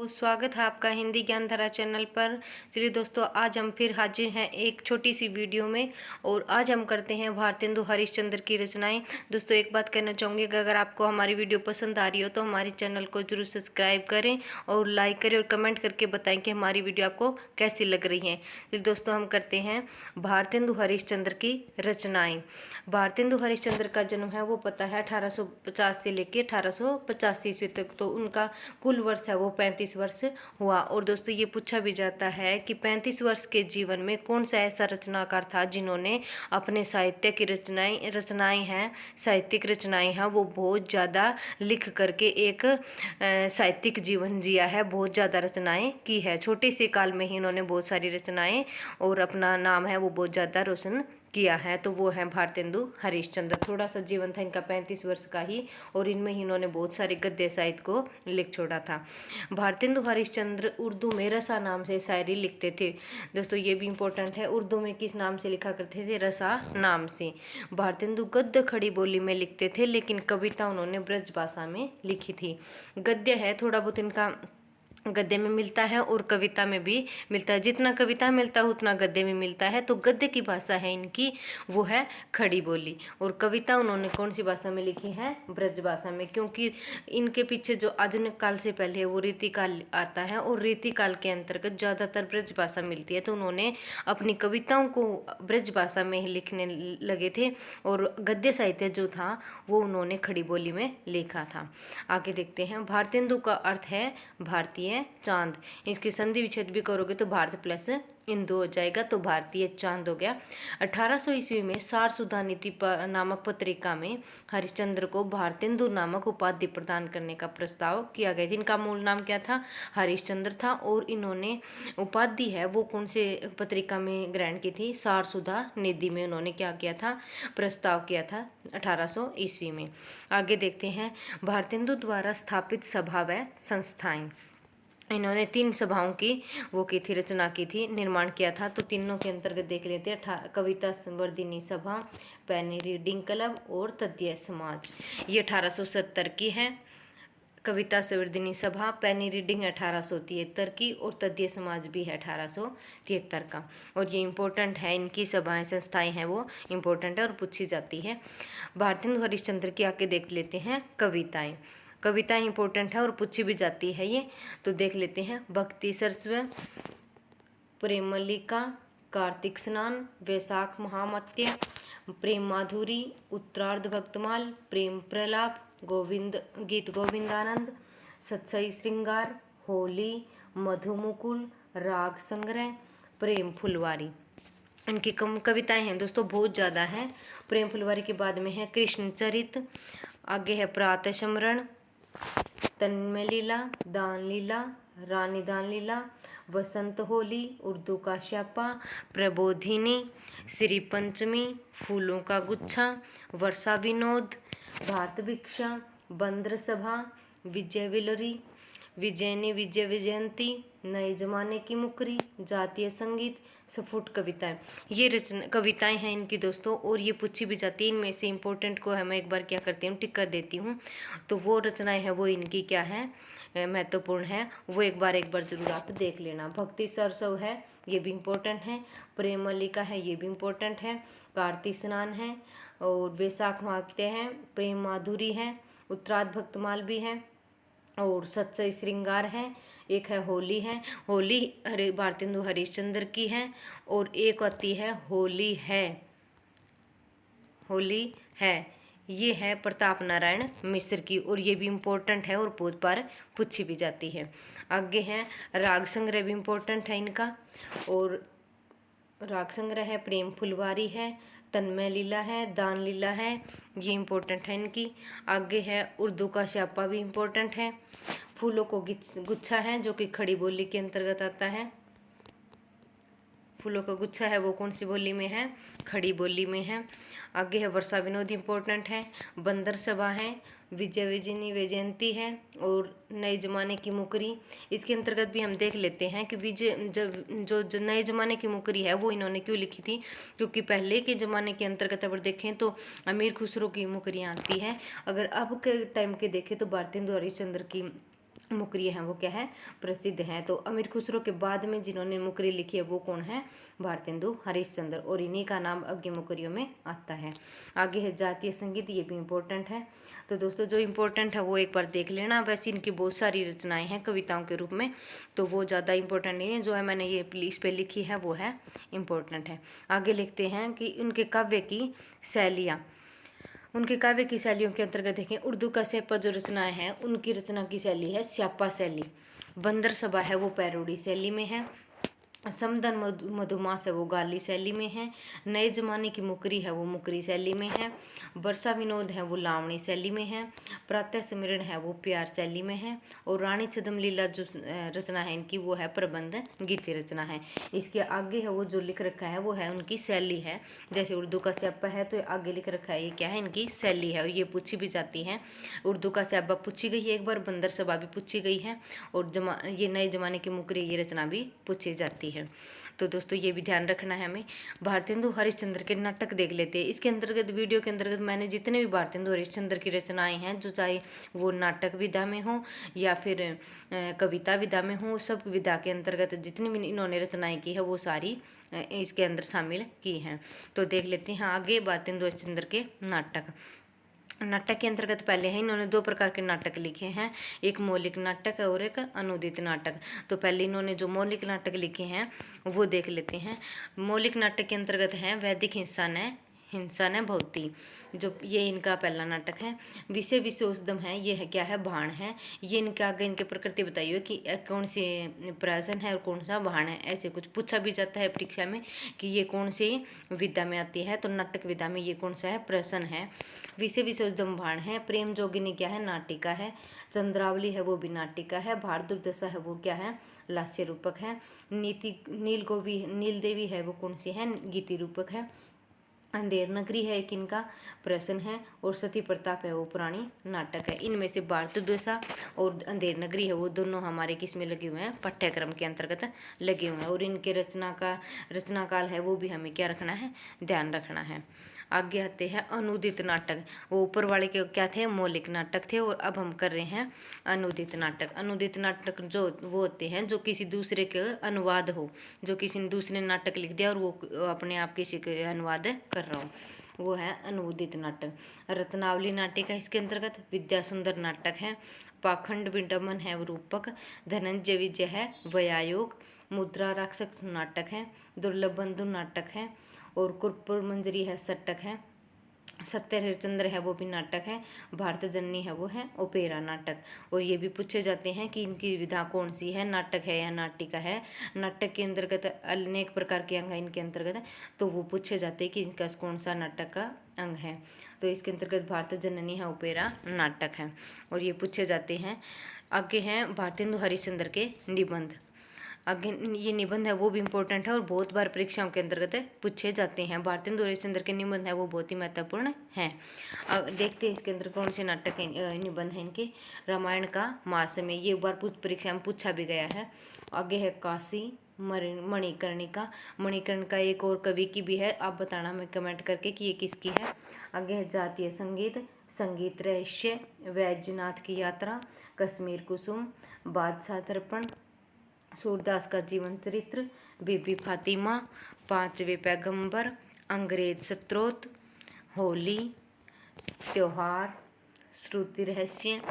स्वागत है आपका हिंदी ज्ञान धारा चैनल पर। चलिए दोस्तों, आज हम फिर हाजिर हैं एक छोटी सी वीडियो में और आज हम करते हैं भारतेंदु हरिश्चंद्र की रचनाएं। दोस्तों, एक बात कहना चाहूँगी कि अगर आपको हमारी वीडियो पसंद आ रही हो तो हमारे चैनल को जरूर सब्सक्राइब करें और लाइक करें और कमेंट करके बताएं कि हमारी वीडियो आपको कैसी लग रही है। तो दोस्तों, हम करते हैं भारतेंदु हरिश्चंद्र की रचनाएँ। भारतेंदु हरिश्चंद्र का जन्म है वो पता है 1850 से लेकर 1885 ईस्वी तक, तो उनका कुल वर्ष है वो 35 वर्ष हुआ। और दोस्तों, ये पूछा भी जाता है कि 35 वर्ष के जीवन में कौन सा ऐसा रचनाकार था जिन्होंने अपने साहित्य की रचनाएं हैं, साहित्यिक रचनाएं हैं, वो बहुत ज़्यादा लिख करके एक साहित्यिक जीवन जिया है, बहुत ज़्यादा रचनाएं की है। छोटे से काल में ही इन्होंने बहुत सारी रचनाएं और अपना नाम है वो बहुत ज़्यादा रोशन किया है। तो वो है भारतेंदु हरिश्चंद्र। थोड़ा सा जीवन था इनका 35 वर्ष का ही, और इनमें ही इन्होंने बहुत सारे गद्य साहित्य को लिख छोड़ा था। भारतेंदु हरिश्चंद्र उर्दू में रसा नाम से शायरी लिखते थे। दोस्तों, ये भी इम्पोर्टेंट है, उर्दू में किस नाम से लिखा करते थे? रसा नाम से। भारतेंदु गद्य खड़ी बोली में लिखते थे, लेकिन कविता उन्होंने ब्रज भाषा में लिखी थी। गद्य है थोड़ा बहुत इनका गद्य में मिलता है और कविता में भी मिलता है। जितना कविता मिलता है उतना गद्य में मिलता है। तो गद्य की भाषा है इनकी वो है खड़ी बोली, और कविता उन्होंने कौन सी भाषा में लिखी है? ब्रज भाषा में। क्योंकि इनके पीछे जो आधुनिक काल से पहले है वो रीति काल आता है, और रीति काल के अंतर्गत ज़्यादातर ब्रज भाषा मिलती है। तो उन्होंने अपनी कविताओं को ब्रज भाषा में ही लिखने लगे थे, और गद्य साहित्य जो था वो उन्होंने खड़ी बोली में लिखा था। आगे देखते हैं। भारतेंदु का अर्थ है भारतीय चांद। इसकी संधि विच्छेद भी करोगे तो भारत प्लस इंदु हो जाएगा, तो भारतीय चांद हो गया। 1800 ईस्वी में सार सुधा नीति नामक पत्रिका में हरिश्चंद्र को भारतेंदु नामक उपाधि प्रदान करने का प्रस्ताव किया गया था। इनका मूल नाम क्या था? हरिश्चंद्र था, और इन्होंने उपाधि है वो कौन से पत्रिका में ग्रहण की थी? सार सुधा निधि में उन्होंने क्या किया था? प्रस्ताव किया था 1800 ईस्वी में। आगे देखते हैं। भारतेंदु द्वारा स्थापित सभा व संस्थाएं। इन्होंने 3 सभाओं की वो की थी, रचना की थी, निर्माण किया था। तो तीनों के अंतर्गत देख लेते हैं। कविता संवर्धिनी सभा, पैनी रीडिंग क्लब और तद्य समाज। ये 1870 की है। कविता संवर्धिनी सभा, पैनी रीडिंग 1873 की, और तद्य समाज भी है 1873 का। और ये इम्पोर्टेंट है, इनकी सभाएं संस्थाएं हैं वो इम्पोर्टेंट है और पूछी जाती है। भारतेंदु हरिश्चंद्र की आके देख लेते हैं कविताएं। कविताएं इंपॉर्टेंट है और पूछी भी जाती है ये, तो देख लेते हैं। भक्ति सरस्व, प्रेम मल्लिका, कार्तिक स्नान, वैशाख महामत्य, प्रेम माधुरी, उत्तरार्ध भक्तमाल, प्रेम प्रलाप, गोविंद गीत गोविंदानंद, सत्सई श्रृंगार, होली, मधुमुकुल, राग संग्रह, प्रेम फुलवारी। इनकी कम कविताएं हैं दोस्तों, बहुत ज़्यादा हैं। प्रेम फुलवारी के बाद में है कृष्ण चरित, आगे है प्रातः स्मरण, तन्मय लीला, दान लीला, रानी दान लीला, वसंत होली, उर्दू का श्यापा, प्रबोधिनी, श्री पंचमी, फूलों का गुच्छा, वर्षा विनोद, भारत भिक्षा, बंद्र सभा, विजय विलरी, विजयनी विजय विजयंती, नए जमाने की मुकरी, जातीय संगीत, स्फुट कविताएं। ये रचना कविताएं हैं इनकी दोस्तों, और ये पूछी भी जाती है। इनमें से इम्पोर्टेंट को मैं एक बार क्या करती हूँ, टिक कर देती हूँ। तो वो रचनाएं हैं वो इनकी क्या है, महत्वपूर्ण है, वो एक बार जरूर आप देख लेना। भक्ति सरसव है, ये भी इम्पोर्टेंट है। प्रेम मल्लिका है, ये भी इम्पोर्टेंट है। कार्तिक स्नान है, और वैशाख मात्य है, प्रेम माधुरी है, उत्तरार्ध भक्तमाल भी है, और सत्सई श्रृंगार है, एक है होली है। होली भारतेंदु हरिश्चंद्र की है, और एक आती है होली है, होली है, ये है प्रताप नारायण मिश्र की, और ये भी इम्पोर्टेंट है और बहुत बार पूछी भी जाती है। आगे है राग संग्रह, भी इम्पोर्टेंट है इनका, और राग संग्रह है, प्रेम फुलवारी है, तन्मय लीला है, दान लीला है, ये इम्पोर्टेंट है इनकी। आगे है उर्दू का श्यापा, भी इम्पोर्टेंट है। फूलों को गुच्छा है, जो कि खड़ी बोली के अंतर्गत आता है। फूलों का गुच्छा है वो कौन सी बोली में है? खड़ी बोली में है। आगे है वर्षा विनोद, इम्पोर्टेंट है। बंदर सभा है, विजय विजयनी वैजयंती है, और नए जमाने की मुकरी। इसके अंतर्गत भी हम देख लेते हैं कि जो नए जमाने की मुकरी है वो इन्होंने क्यों लिखी थी, क्योंकि पहले के ज़माने के अंतर्गत अगर देखें तो अमीर खुसरो की मुकरियाँ आती हैं। अगर अब के टाइम के देखें तो भारतेंदु हरिश्चंद्र की मुकरी हैं वो क्या है, प्रसिद्ध हैं। तो अमीर खुसरो के बाद में जिन्होंने मुकरी लिखी है वो कौन है, भारतेंदु हरिश्चंद्र, और इन्हीं का नाम अज्ञ मुकरियों में आता है। आगे है जातीय संगीत, ये भी इम्पोर्टेंट है। तो दोस्तों जो इम्पोर्टेंट है वो एक बार देख लेना। वैसे इनकी बहुत सारी रचनाएं हैं कविताओं के रूप में, तो वो ज़्यादा इम्पोर्टेंट नहीं है, जो है मैंने ये इस पे लिखी है वो है इम्पोर्टेंट है। आगे लिखते हैं कि उनके काव्य की शैलियाँ। उनके काव्य की शैलियों के अंतर्गत देखें, उर्दू का स्यापा जो रचनाएं हैं उनकी रचना की शैली है स्यापा शैली। बंदर सभा है वो पैरोडी शैली में है। समदन मधुमास है वो गाली शैली में है। नए जमाने की मुकरी है वो मुकरी शैली में है। वर्षा विनोद है वो लावणी शैली में है। प्रातः स्मरण है वो प्यार शैली में है। और रानी छद्म लीला जो रचना है इनकी वो है प्रबंध गीति रचना है। इसके आगे है वो जो लिख रखा है वो है उनकी शैली है। जैसे उर्दू का स्यापा है तो आगे लिख रखा है ये क्या है, इनकी शैली है, और ये पूछी भी जाती है। उर्दू का स्यापा पूछी गई है एक बार, बंदर सभा भी पूछी गई है, और ये नए जमाने की मुकरी ये रचना भी पूछी जाती है। तो दोस्तों ये भी ध्यान रखना है हमें। भारतेंदु हरिश्चंद्र के नाटक देख लेते हैं। इसके अंतर्गत वीडियो के अंतर्गत मैंने जितने भी भारतेंदु हरिश्चंद्र की रचनाएं हैं, जो चाहे वो नाटक विधा में हो या फिर कविता विधा में हो, सब विधा के अंतर्गत जितनी भी इन्होंने रचनाएं की है वो सारी इसके अंदर शामिल की हैं। तो देख लेते हैं आगे भारतेंदु हरिश्चंद्र के नाटक। नाटक के अंतर्गत पहले है इन्होंने दो प्रकार के नाटक लिखे हैं, एक मौलिक नाटक और एक अनुदित नाटक। तो पहले इन्होंने जो मौलिक नाटक लिखे हैं वो देख लेते हैं। मौलिक नाटक के अंतर्गत है वैदिक हिंसा ने भौती, जो ये इनका पहला नाटक है। विषय विशोषदम है, ये है क्या है, बाण है। ये इनके आगे इनके प्रकृति बताई हुई कि कौन सी प्रहसन है और कौन सा बाण है, ऐसे कुछ पूछा भी जाता है परीक्षा में कि ये कौन सी विधा में आती है, तो नाटक विधा में ये कौन सा है, प्रहसन है। विषय विशोषदम बाण है। प्रेम जोगिनी क्या है, नाटिका है। चंद्रावली है वो भी नाटिका है। भारत दशा है वो क्या है, लास्य रूपक है। नील देवी है वो कौन सी है, गीति रूपक है। अंधेर नगरी है एक इनका प्रश्न है। और सती प्रताप है वो पुरानी नाटक है। इनमें से भारत दशा और अंधेर नगरी है वो दोनों हमारे किस में लगे हुए हैं, पाठ्यक्रम के अंतर्गत लगे हुए हैं। और इनके रचना काल है वो भी हमें क्या रखना है, ध्यान रखना है। आगे आते हैं अनुदित नाटक। वो ऊपर वाले के क्या थे, मौलिक नाटक थे, और अब हम कर रहे हैं अनुदित नाटक। अनुदित नाटक जो वो होते हैं जो किसी दूसरे के अनुवाद हो, जो किसी ने दूसरे नाटक लिख दिया और वो अपने आप किसी के अनुवाद कर रहा हूँ, वो है अनुदित नाटक। रत्नावली नाटिका है इसके अंतर्गत। विद्या सुंदर नाटक है। पाखंड विडम्बन है रूपक। धनंजय विजय है व्यायोग। मुद्रा राक्षस नाटक है। दुर्लभ बंधु नाटक है। और कुरपुर मंजरी है सटक है। सत्य हरिश्चंद्र है वो भी नाटक है। भारत जननी है वो है ओपेरा नाटक। और ये भी पूछे जाते हैं कि इनकी विधा कौन सी है, नाटक है या नाटिका है। नाटक के अंतर्गत अनेक प्रकार के अंग है इनके अंतर्गत, तो वो पूछे जाते हैं कि इनका कौन सा नाटक का अंग है। तो इसके अंतर्गत भारत जननी है ओपेरा नाटक है, और ये पूछे जाते हैं। आगे हैं भारतेंदु हरिश्चंद्र के निबंध। आगे ये निबंध है वो भी इम्पोर्टेंट है और बहुत बार परीक्षाओं के अंतर्गत पूछे जाते हैं। भारतेंदु हरिश्चंद्र के निबंध है वो बहुत ही महत्वपूर्ण हैं। देखते हैं इसके अंदर कौन से नाटक निबंध हैं इनके। रामायण का मास में, ये एक बार परीक्षा में पूछा भी गया है। आगे है काशी मणिकर्णिका। मणिकर्ण का एक और कवि की भी है, आप बताना हमें कमेंट करके कि ये किसकी है। आगे है जातीय संगीत, संगीत रहस्य, वैद्यनाथ की यात्रा, कश्मीर कुसुम, बादशाह दर्पण, सूरदास का जीवन चरित्र, बीबी फातिमा, पांचवें पैगंबर, अंग्रेज सत्रोत, होली, त्योहार, श्रुति रहस्य,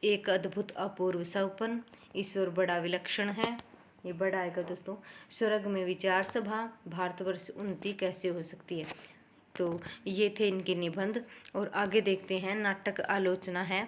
एक अद्भुत अपूर्व सौपन, ईश्वर बड़ा विलक्षण है, ये बड़ा आएगा दोस्तों। स्वर्ग में विचार सभा, भारतवर्ष उन्नति कैसे हो सकती है। तो ये थे इनके निबंध। और आगे देखते हैं नाटक आलोचना है,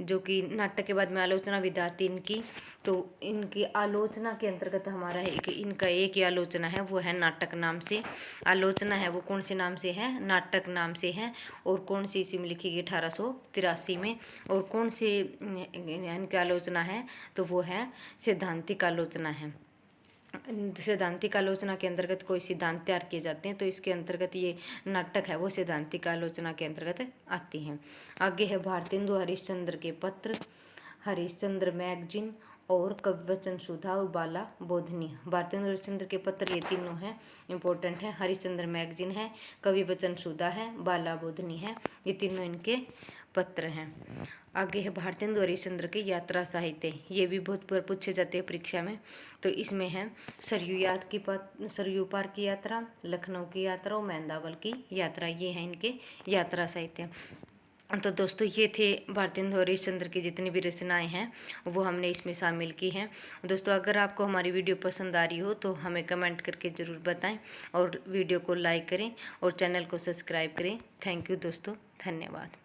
जो कि नाटक के बाद में आलोचना विधा आती इनकी। तो इनकी आलोचना के अंतर्गत हमारा इनका एक ही आलोचना है वो है नाटक नाम से। आलोचना है वो कौन से नाम से है, नाटक नाम से है। और कौन सी ईस्वी में लिखी गई, 1883 में। और कौन सी इनकी आलोचना है, तो वो है सैद्धांतिक आलोचना है। सैद्धांतिक आलोचना के अंतर्गत कोई सिद्धांत तैयार किए जाते हैं, तो इसके अंतर्गत ये नाटक है वो सैद्धांतिक आलोचना के अंतर्गत आती हैं। आगे है भारतेंदु हरिश्चंद्र के पत्र, हरिश्चंद्र मैगजीन, और कविवचन सुधा और बाला बोधनी। भारतेंदु हरिश्चंद्र के पत्र ये तीनों हैं, इंपॉर्टेंट है। हरिश्चंद्र मैगजीन है, कविवचन सुधा है, बाला बोधनी है, ये तीनों इनके पत्र हैं। आगे है भारतेंदु हरिश्चंद्र के यात्रा साहित्य, ये भी बहुत बार पूछे जाते हैं परीक्षा में। तो इसमें है सरयू पार की यात्रा, लखनऊ की यात्रा और मेंदावल की यात्रा, ये हैं इनके यात्रा साहित्य। तो दोस्तों ये थे भारतेंदु हरिश्चंद्र की जितनी भी रचनाएं हैं वो हमने इसमें शामिल की हैं। दोस्तों अगर आपको हमारी वीडियो पसंद आ रही हो तो हमें कमेंट करके ज़रूर बताएं और वीडियो को लाइक करें और चैनल को सब्सक्राइब करें। थैंक यू दोस्तों, धन्यवाद।